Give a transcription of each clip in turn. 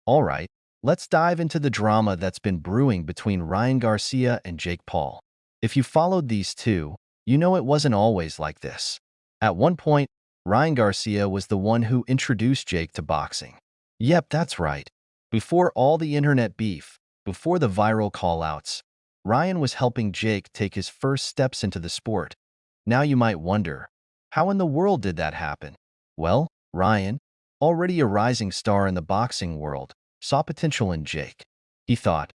Alright, let's dive into the drama that's been brewing between Ryan Garcia and Jake Paul. If you followed these two, you know it wasn't always like this. At one point, Ryan Garcia was the one who introduced Jake to boxing. Yep, that's right. Before all the internet beef, before the viral call-outs, Ryan was helping Jake take his first steps into the sport. Now you might wonder, how in the world did that happen? Well, Ryan, already a rising star in the boxing world, saw potential in Jake. He thought,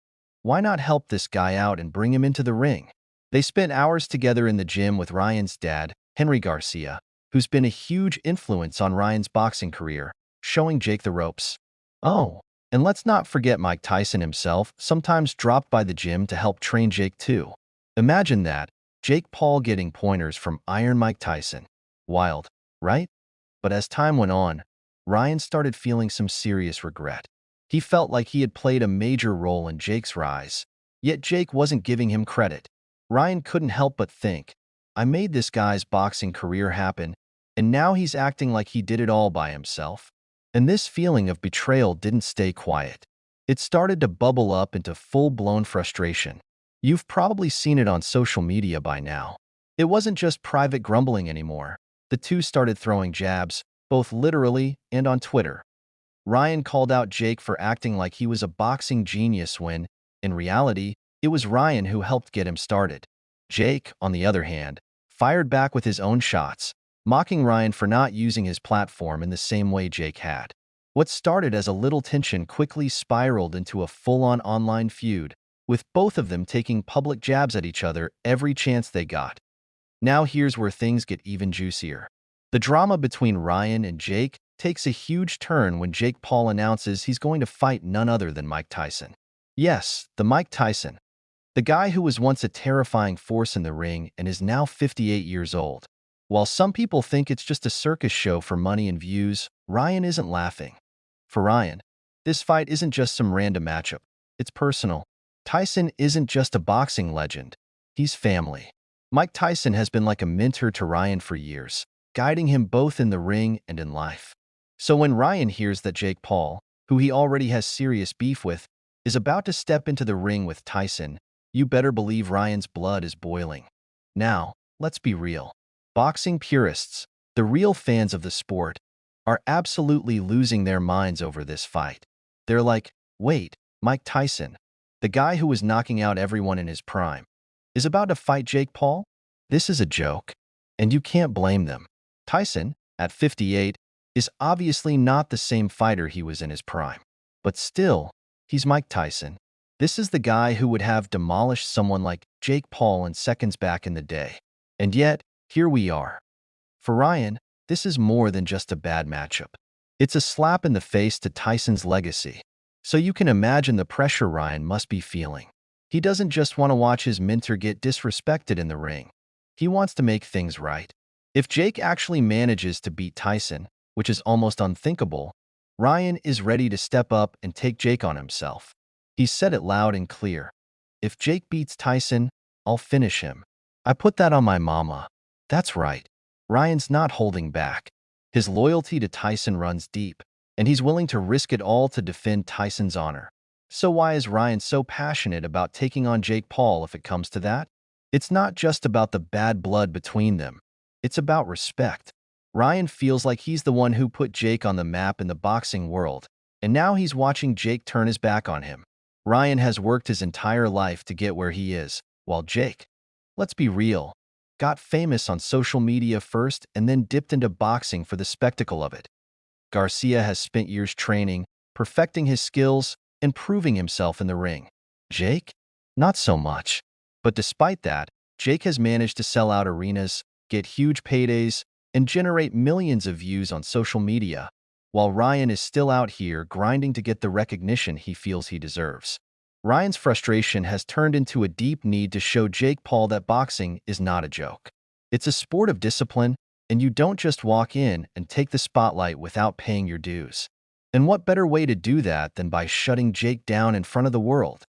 why not help this guy out and bring him into the ring? They spent hours together in the gym with Ryan's dad, Henry Garcia, who's been a huge influence on Ryan's boxing career, showing Jake the ropes. Oh, and let's not forget Mike Tyson himself sometimes dropped by the gym to help train Jake too. Imagine that, Jake Paul getting pointers from Iron Mike Tyson. Wild, right? But as time went on, Ryan started feeling some serious regret. He felt like he had played a major role in Jake's rise, yet Jake wasn't giving him credit. Ryan couldn't help but think, I made this guy's boxing career happen, and now he's acting like he did it all by himself. And this feeling of betrayal didn't stay quiet. It started to bubble up into full-blown frustration. You've probably seen it on social media by now. It wasn't just private grumbling anymore. The two started throwing jabs, both literally and on Twitter. Ryan called out Jake for acting like he was a boxing genius when, in reality, it was Ryan who helped get him started. Jake, on the other hand, fired back with his own shots, mocking Ryan for not using his platform in the same way Jake had. What started as a little tension quickly spiraled into a full-on online feud, with both of them taking public jabs at each other every chance they got. Now here's where things get even juicier. The drama between Ryan and Jake takes a huge turn when Jake Paul announces he's going to fight none other than Mike Tyson. Yes, the Mike Tyson. The guy who was once a terrifying force in the ring and is now 58 years old. While some people think it's just a circus show for money and views, Ryan isn't laughing. For Ryan, this fight isn't just some random matchup. It's personal. Tyson isn't just a boxing legend. He's family. Mike Tyson has been like a mentor to Ryan for years, guiding him both in the ring and in life. So when Ryan hears that Jake Paul, who he already has serious beef with, is about to step into the ring with Tyson, you better believe Ryan's blood is boiling. Now, let's be real. Boxing purists, the real fans of the sport, are absolutely losing their minds over this fight. They're like, wait, Mike Tyson, the guy who was knocking out everyone in his prime, is about to fight Jake Paul? This is a joke, and you can't blame them. Tyson, at 58, is obviously not the same fighter he was in his prime. But still, he's Mike Tyson. This is the guy who would have demolished someone like Jake Paul in seconds back in the day. And yet, here we are. For Ryan, this is more than just a bad matchup. It's a slap in the face to Tyson's legacy. So you can imagine the pressure Ryan must be feeling. He doesn't just want to watch his mentor get disrespected in the ring. He wants to make things right. If Jake actually manages to beat Tyson, which is almost unthinkable, Ryan is ready to step up and take Jake on himself. He said it loud and clear. If Jake beats Tyson, I'll finish him. I put that on my mama. That's right. Ryan's not holding back. His loyalty to Tyson runs deep, and he's willing to risk it all to defend Tyson's honor. So why is Ryan so passionate about taking on Jake Paul if it comes to that? It's not just about the bad blood between them. It's about respect. Ryan feels like he's the one who put Jake on the map in the boxing world, and now he's watching Jake turn his back on him. Ryan has worked his entire life to get where he is, while Jake, let's be real, got famous on social media first and then dipped into boxing for the spectacle of it. Garcia has spent years training, perfecting his skills, and proving himself in the ring. Jake? Not so much. But despite that, Jake has managed to sell out arenas, get huge paydays, and generate millions of views on social media, while Ryan is still out here grinding to get the recognition he feels he deserves. Ryan's frustration has turned into a deep need to show Jake Paul that boxing is not a joke. It's a sport of discipline, and you don't just walk in and take the spotlight without paying your dues. And what better way to do that than by shutting Jake down in front of the world?